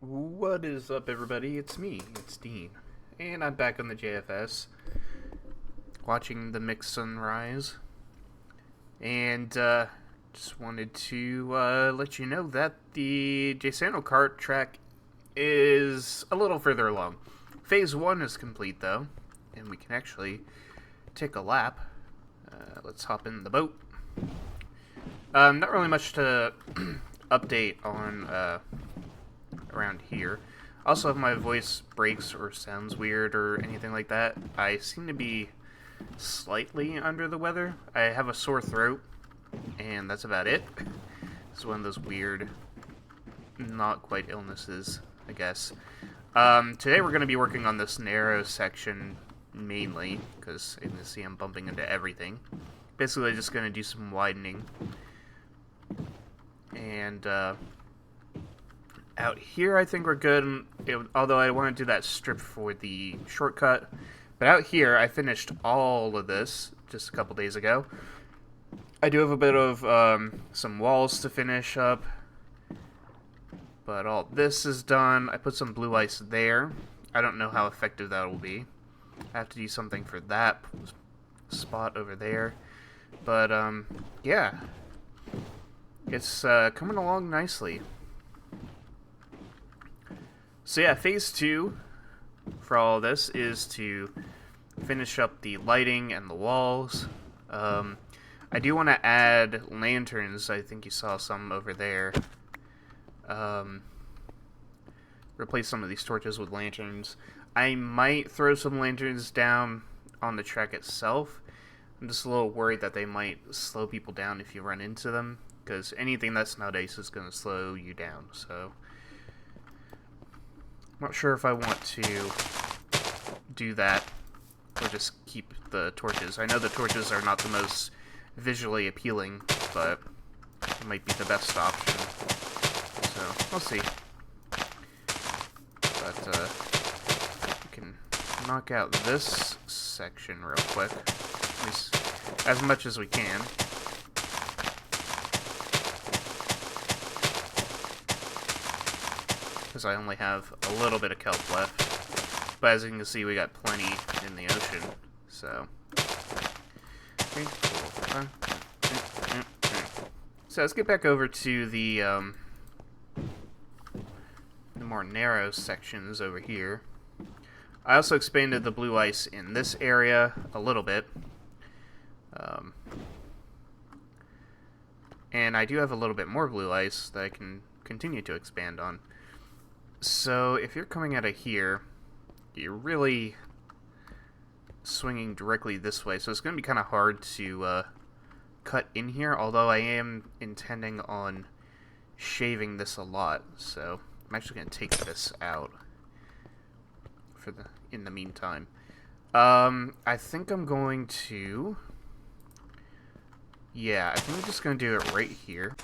What is up, everybody? It's me, it's Dean, and I'm back on the JFS, watching the mixed sunrise, and just wanted to let you know that the Jesano kart track is a little further along. Phase 1 is complete, though, and we can actually take a lap. Let's hop in the boat. Not really much to update on around here. Also, if my voice breaks or sounds weird or anything like that, I seem to be slightly under the weather. I have a sore throat, and that's about it. It's one of those weird, not quite illnesses, I guess. Today we're going to be working on this narrow section mainly, because you can see I'm bumping into everything. Basically, just going to do some widening. And, out here, I think we're good, although I want to do that strip for the shortcut. But out here, I finished all of this just a couple days ago. I do have a bit of some walls to finish up, but all this is done. I put some blue ice there. I don't know how effective that will be. I have to do something for that spot over there. But, yeah. It's coming along nicely. So yeah, phase 2 for all of this is to finish up the lighting and the walls. I do want to add lanterns. I think you saw some over there. Replace some of these torches with lanterns. I might throw some lanterns down on the track itself. I'm just a little worried that they might slow people down if you run into them, because anything that's not ice is going to slow you down, so I'm not sure if I want to do that or just keep the torches. I know the torches are not the most visually appealing, but it might be the best option. So, we'll see. But, we can knock out this section real quick. At least as much as we can. Because I only have a little bit of kelp left. But as you can see, we got plenty in the ocean, so. Okay, cool. So let's get back over to the more narrow sections over here. I also expanded the blue ice in this area a little bit. And I do have a little bit more blue ice that I can continue to expand on. So, if you're coming out of here, you're really swinging directly this way, so it's going to be kind of hard to cut in here, although I am intending on shaving this a lot, so I'm actually going to take this out for in the meantime. I think I'm going to... Yeah, I think I'm just going to do it right here.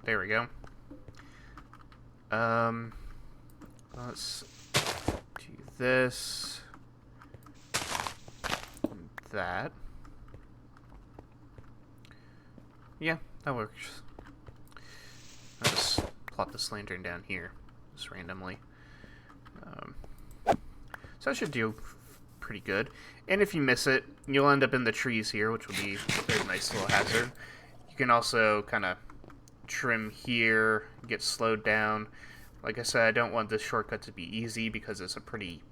There we go. Let's do this. And that. Yeah, that works. I'll just plop this lantern down here, just randomly. So I should do pretty good. And if you miss it, you'll end up in the trees here, which will be a very nice little hazard. You can also kind of trim here, get slowed down. Like I said, I don't want this shortcut to be easy because it's a pretty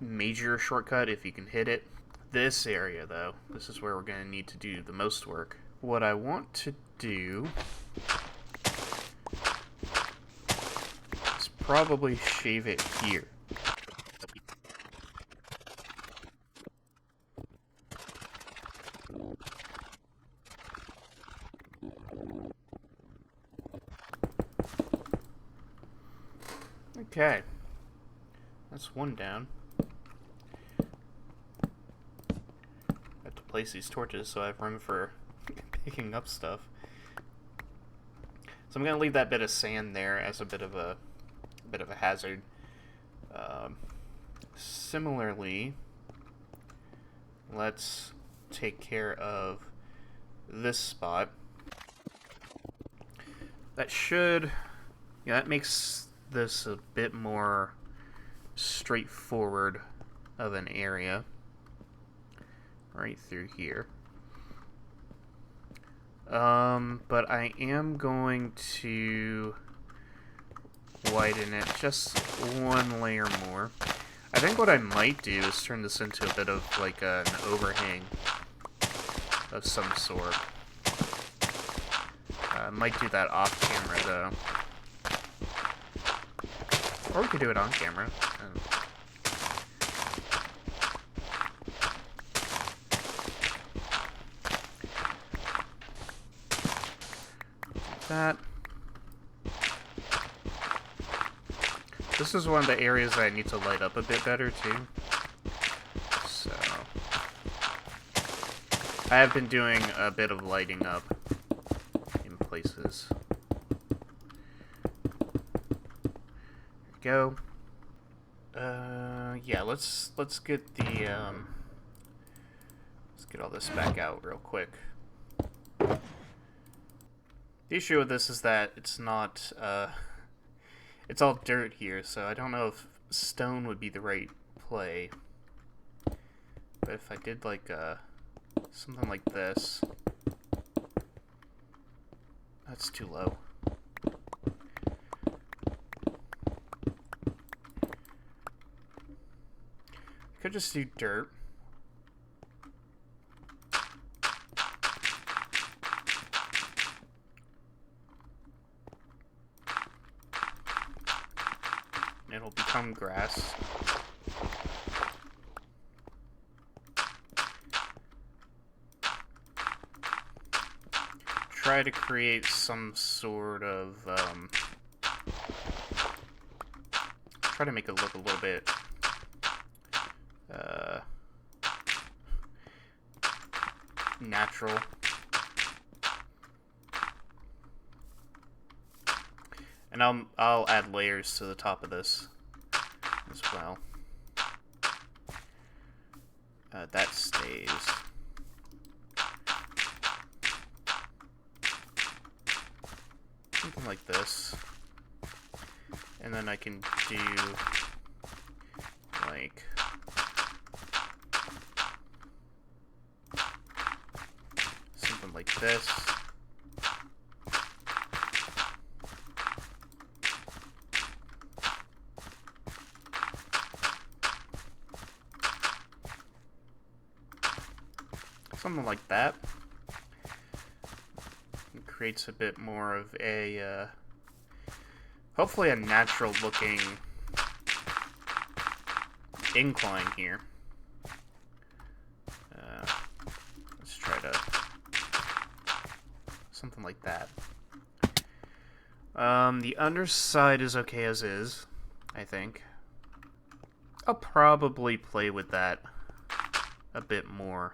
major shortcut if you can hit it. This area, though, this is where we're going to need to do the most work. What I want to do is probably shave it here. Okay, that's one down. I have to place these torches so I have room for picking up stuff. So I'm gonna leave that bit of sand there as a bit of a hazard. Similarly, let's take care of this spot. That should... yeah, that makes this a bit more straightforward of an area. Right through here. But I am going to widen it just one layer more. I think what I might do is turn this into a bit of like an overhang of some sort. I might do that off camera though. Or we could do it on camera. That. This is one of the areas that I need to light up a bit better too. So I have been doing a bit of lighting up in places. There we go. Yeah, let's get the let's get all this back out real quick. The issue with this is that it's not, it's all dirt here, so I don't know if stone would be the right play. But if I did like, something like this, that's too low. I could just do dirt. It'll become grass. Try to create some sort of, try to make it look a little bit, natural. And I'll add layers to the top of this as well. That stays. Something like this. And then I can do like something like this. Something like that. It creates a bit more of a, hopefully a natural looking incline here. Let's try to, something like that. The underside is okay as is, I think. I'll probably play with that a bit more.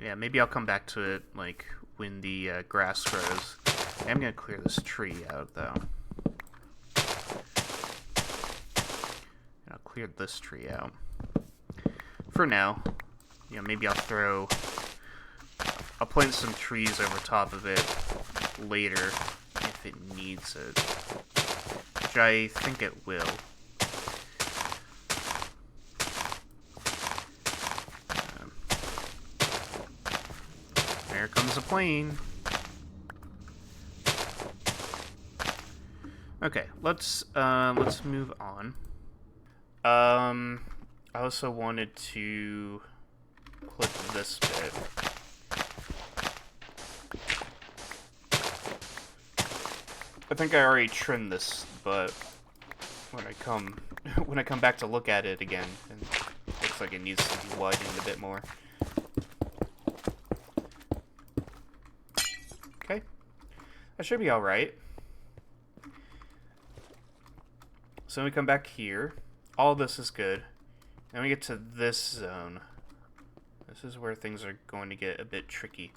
Yeah, maybe I'll come back to it, like, when the grass grows. I'm gonna clear this tree out, though. I'll clear this tree out. For now, you know, maybe I'll plant some trees over top of it later if it needs it. Which I think it will. There comes a plane. Okay, let's move on. I also wanted to clip this bit. I think I already trimmed this, but when I come back to look at it again, it looks like it needs to be widened a bit more. Okay, that should be all right. So when we come back here, all this is good. Then we get to this zone. This is where things are going to get a bit tricky.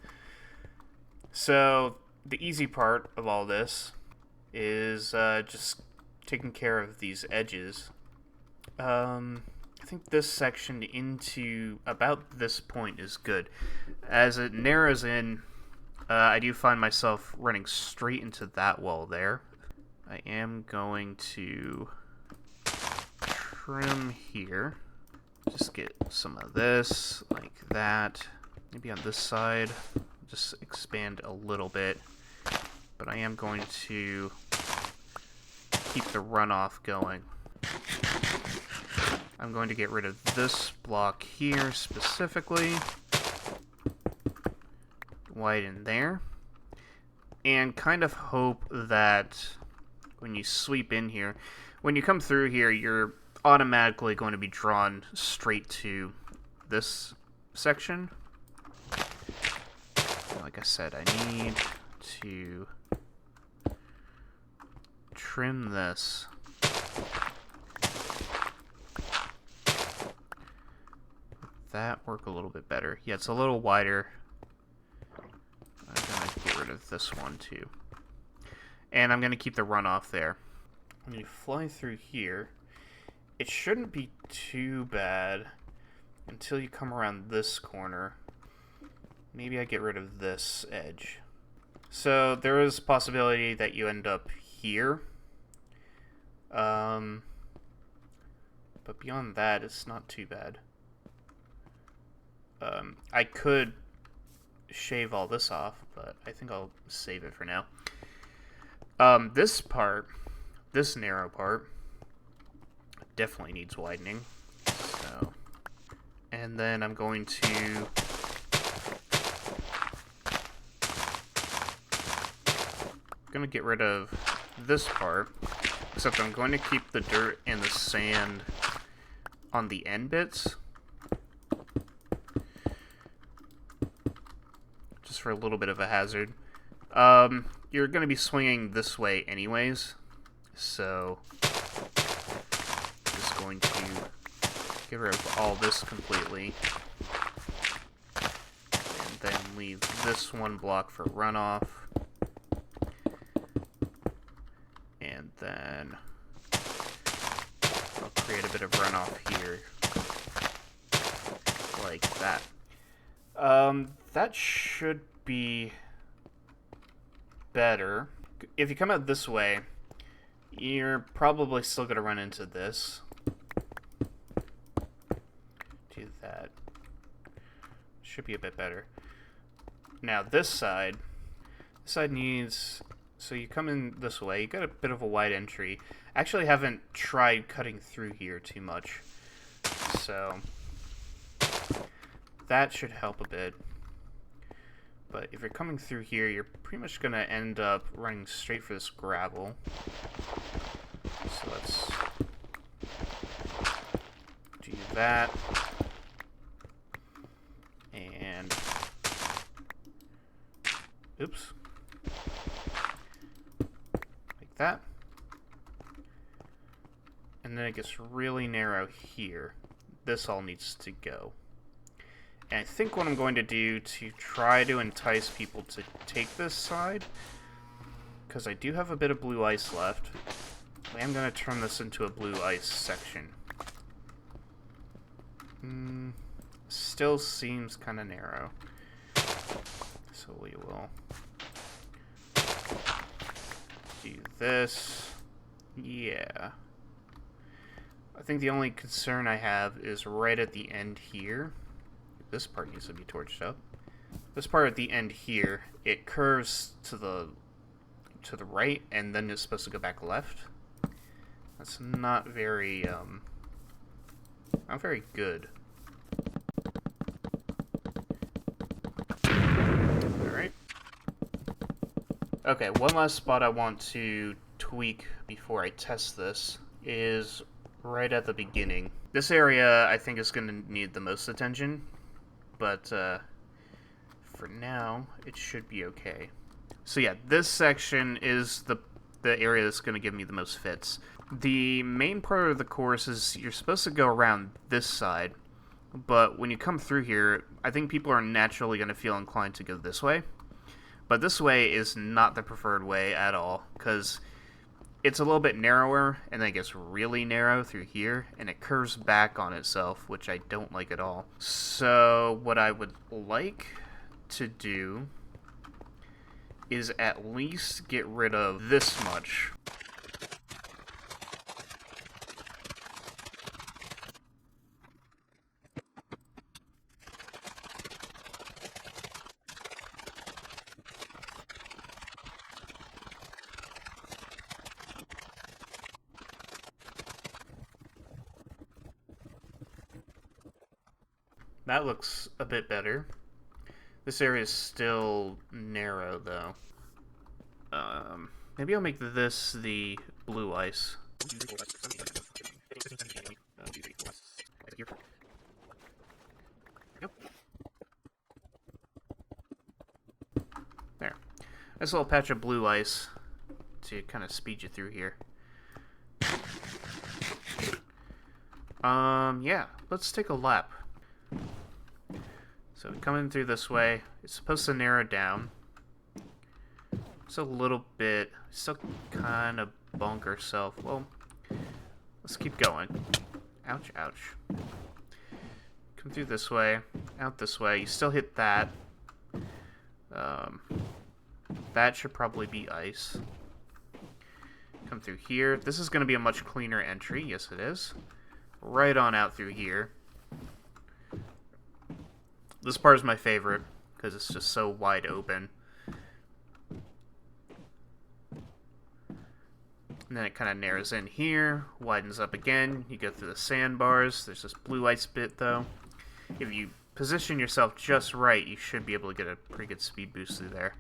So the easy part of all this is just taking care of these edges. I think this section into about this point is good. As it narrows in, I do find myself running straight into that wall there. I am going to trim here. Just get some of this, like that. Maybe on this side, just expand a little bit. But I am going to keep the runoff going. I'm going to get rid of this block here specifically. Widen there. And kind of hope that when you sweep in here, when you come through here, you're automatically going to be drawn straight to this section. Like I said, I need to trim this. That work a little bit better. Yeah, it's a little wider. I'm going to get rid of this one too. And I'm going to keep the runoff there. I'm going to fly through here. It shouldn't be too bad until you come around this corner. Maybe I get rid of this edge. So there is a possibility that you end up here. But beyond that, it's not too bad. I could shave all this off, but I think I'll save it for now. This part, this narrow part, definitely needs widening. So, and then I'm going to get rid of this part, except I'm going to keep the dirt and the sand on the end bits, just for a little bit of a hazard. You're going to be swinging this way anyways, so just going to get rid of all this completely, and then leave this one block for runoff. And then I'll create a bit of runoff here, like that. That should be better. If you come out this way, you're probably still going to run into this. Do that. Should be a bit better. Now this side needs... So you come in this way, you got a bit of a wide entry. I actually haven't tried cutting through here too much, so that should help a bit. But if you're coming through here, you're pretty much going to end up running straight for this gravel. So let's do that. And... oops. That, and then it gets really narrow here. This all needs to go. And I think what I'm going to do to try to entice people to take this side, because I do have a bit of blue ice left, I am going to turn this into a blue ice section. Still seems kind of narrow, so we will do this. Yeah. I think the only concern I have is right at the end here. This part needs to be torched up. This part at the end here, it curves to the right, and then it's supposed to go back left. That's not very not very good. Alright. Okay, one last spot I want to tweak before I test this is right at the beginning. This area I think is going to need the most attention, but for now it should be okay. So yeah, this section is the area that's going to give me the most fits. The main part of the course is you're supposed to go around this side, but when you come through here, I think people are naturally going to feel inclined to go this way. But this way is not the preferred way at all, because it's a little bit narrower, and then it gets really narrow through here, and it curves back on itself, which I don't like at all. So what I would like to do is at least get rid of this much. That looks a bit better. This area is still narrow, though. Maybe I'll make this the blue ice. There. Nice little patch of blue ice to kind of speed you through here. Yeah, let's take a lap. So coming through this way, it's supposed to narrow down. It's a little bit, still kind of bonk ourselves. Well, let's keep going. Ouch, ouch. Come through this way, out this way. You still hit that. That should probably be ice. Come through here. This is going to be a much cleaner entry. Yes, it is. Right on out through here. This part is my favorite because it's just so wide open. And then it kind of narrows in here, widens up again. You go through the sandbars. There's this blue ice bit, though. If you position yourself just right, you should be able to get a pretty good speed boost through there.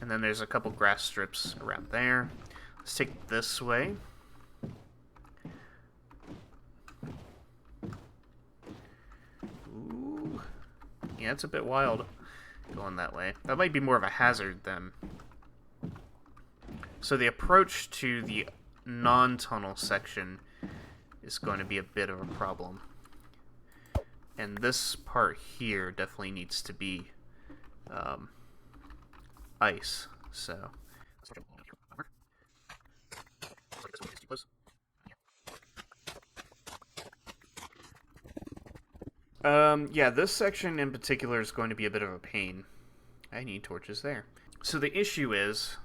And then there's a couple grass strips around there. Let's take this way. Ooh. Yeah, it's a bit wild going that way. That might be more of a hazard than... So the approach to the non-tunnel section is going to be a bit of a problem. And this part here definitely needs to be ice, so... Yeah, this section in particular is going to be a bit of a pain. I need torches there. So the issue is,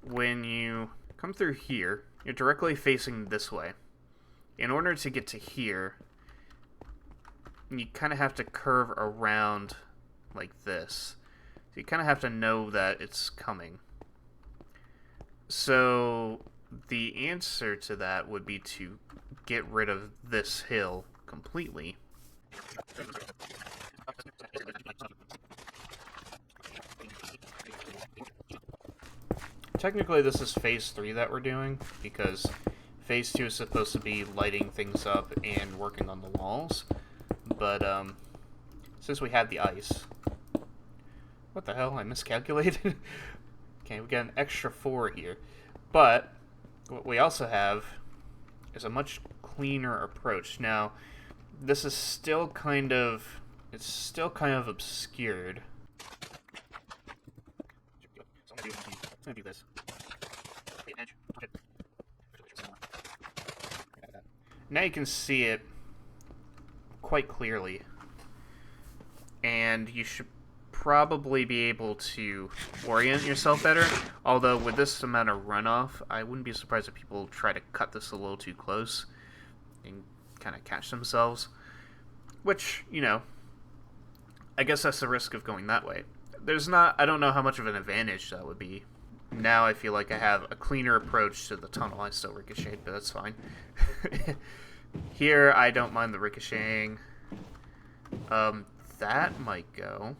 when you come through here, you're directly facing this way. In order to get to here, you kind of have to curve around like this. So you kind of have to know that it's coming. So the answer to that would be to get rid of this hill completely. Technically this is phase 3 that we're doing, because phase 2 is supposed to be lighting things up and working on the walls. But since we had the ice... What the hell? I miscalculated? Okay, we got an extra 4 here. But what we also have is a much cleaner approach. Now, this is still kind of... It's still kind of obscured. So I'm gonna do this. Now you can see it quite clearly. And you should probably be able to orient yourself better. Although with this amount of runoff, I wouldn't be surprised if people try to cut this a little too close and kind of catch themselves. Which, you know, I guess that's the risk of going that way. There's not, I don't know how much of an advantage that would be. Now I feel like I have a cleaner approach to the tunnel. I still ricocheted, but that's fine. Here, I don't mind the ricocheting. That might go.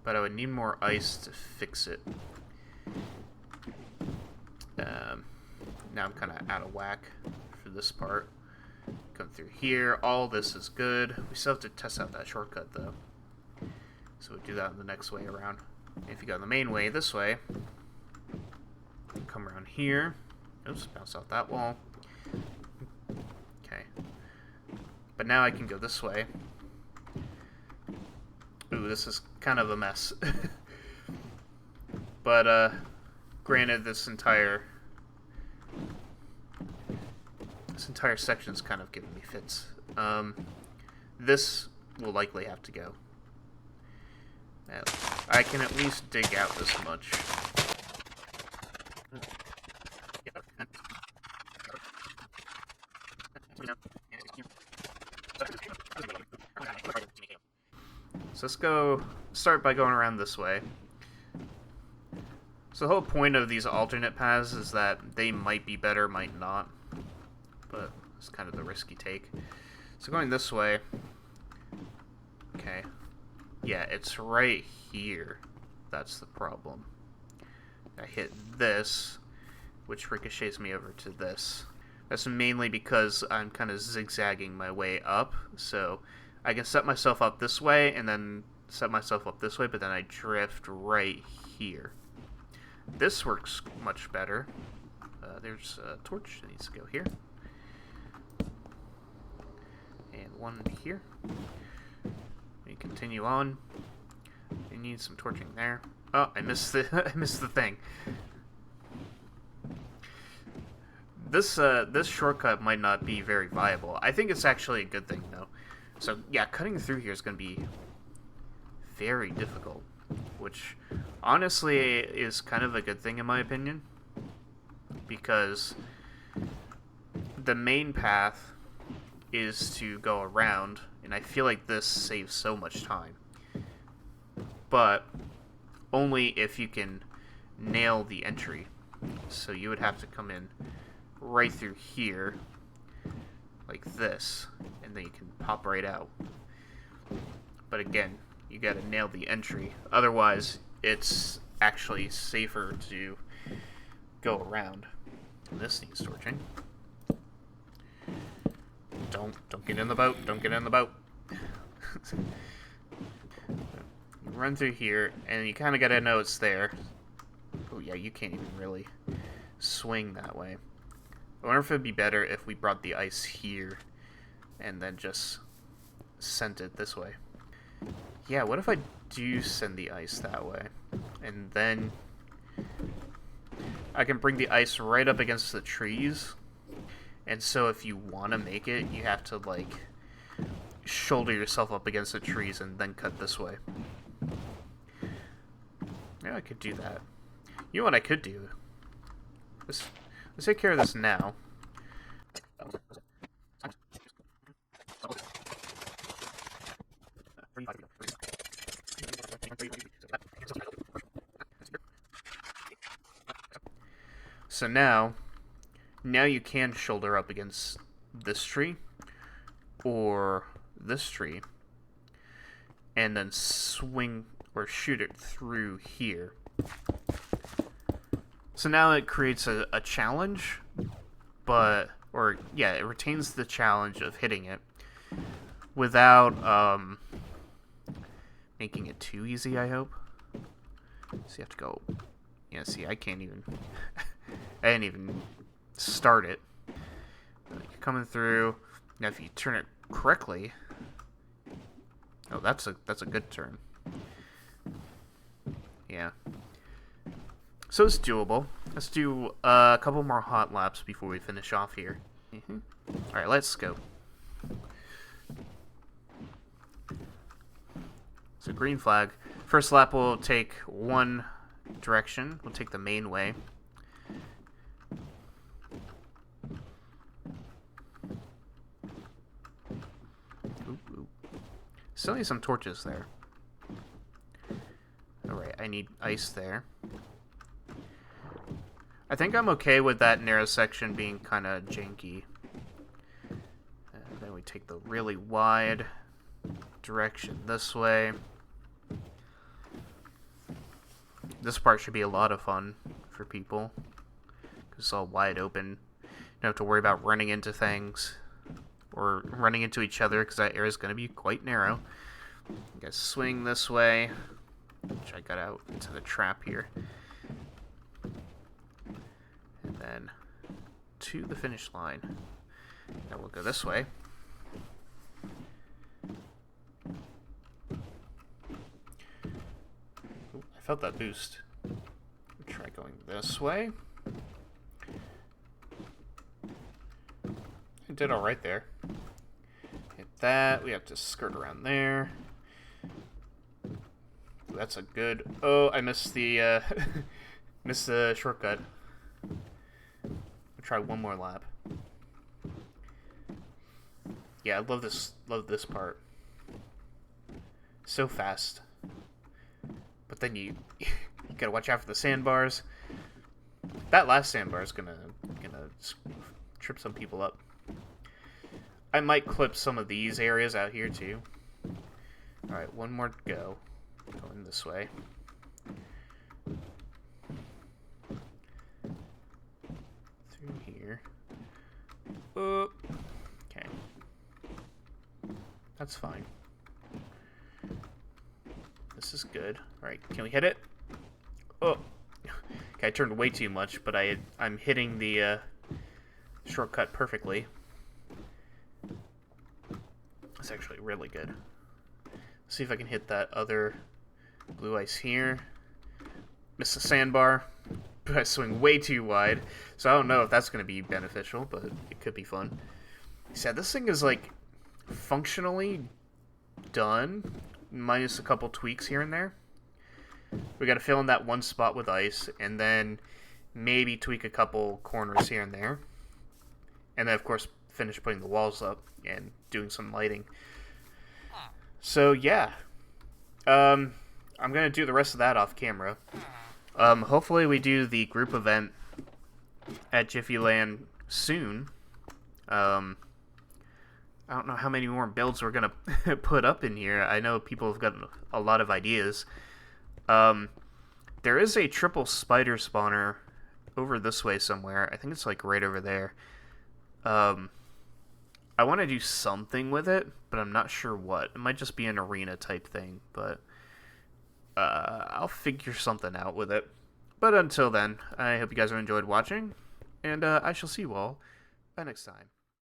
But I would need more ice to fix it. Now I'm kind of out of whack for this part. Come through here. All this is good. We still have to test out that shortcut, though. So we'll do that in the next way around. If you go the main way this way, come around here. Oops, bounce off that wall. Okay. But now I can go this way. Ooh, this is kind of a mess. But, Granted, this entire section's kind of giving me fits. This will likely have to go. Now, I can at least dig out this much. So let's start by going around this way. So the whole point of these alternate paths is that they might be better, might not. But it's kind of the risk you take. So going this way. Okay. Yeah, it's right here. That's the problem. I hit this, which ricochets me over to this. That's mainly because I'm kind of zigzagging my way up. So I can set myself up this way and then set myself up this way, but then I drift right here. This works much better. There's a torch that needs to go here. And one here. We continue on. We need some torching there. Oh, I missed the I missed the thing. This shortcut might not be very viable. I think it's actually a good thing though. So yeah, cutting through here is going to be very difficult, which honestly is kind of a good thing in my opinion, because the main path is to go around, and I feel like this saves so much time. But only if you can nail the entry. So you would have to come in right through here, like this, and then you can pop right out. But again, you gotta nail the entry. Otherwise, it's actually safer to go around. And this needs torching. Don't get in the boat. Don't get in the boat. You run through here, and you kind of gotta know it's there. Oh yeah, you can't even really swing that way. I wonder if it'd be better if we brought the ice here and then just sent it this way. Yeah, what if I do send the ice that way? And then I can bring the ice right up against the trees. And so if you want to make it, you have to, like, shoulder yourself up against the trees and then cut this way. Yeah, I could do that. You know what I could do? Let's take care of this now. So now you can shoulder up against this tree or this tree and then swing or shoot it through here. So now it creates a challenge, it retains the challenge of hitting it without making it too easy, I hope. So you have to go. Yeah, see, I can't even. I didn't even start it. You're coming through. Now, if you turn it correctly. Oh, that's a good turn. Yeah. So it's doable. Let's do a couple more hot laps before we finish off here. Alright, let's go. So green flag. First lap will take one direction. We'll take the main way. Still need some torches there. Alright, I need ice there. I think I'm okay with that narrow section being kind of janky. And then we take the really wide direction this way. This part should be a lot of fun for people, because it's all wide open. You don't have to worry about running into things or running into each other, because that area is going to be quite narrow. You guys swing this way, which I got out into the trap here. And then to the finish line. Now we'll go this way. Ooh, I felt that boost. Try going this way. I did alright there. Hit that. We have to skirt around there. That's a good... Oh, I missed the, missed the shortcut. I'll try one more lap. Yeah, I love this part. So fast. But then you gotta watch out for the sandbars. That last sandbar is gonna trip some people up. I might clip some of these areas out here too. Alright, one more to go. Going this way. Through here. Okay. That's fine. This is good. Alright, can we hit it? Oh! Okay, I turned way too much, but I'm hitting the shortcut perfectly. That's actually really good. Let's see if I can hit that other blue ice here. Miss the sandbar. But I swing way too wide, so I don't know if that's going to be beneficial, but it could be fun. So this thing is, like, functionally done, minus a couple tweaks here and there. We got to fill in that one spot with ice, and then maybe tweak a couple corners here and there. And then, of course, finish putting the walls up and doing some lighting. So, yeah. I'm going to do the rest of that off camera. Hopefully we do the group event at Jiffyland soon. I don't know how many more builds we're going to put up in here. I know people have got a lot of ideas. There is a triple spider spawner over this way somewhere. I think it's like right over there. I want to do something with it, but I'm not sure what. It might just be an arena type thing, but I'll figure something out with it. But until then, I hope you guys have enjoyed watching, and I shall see you all next time.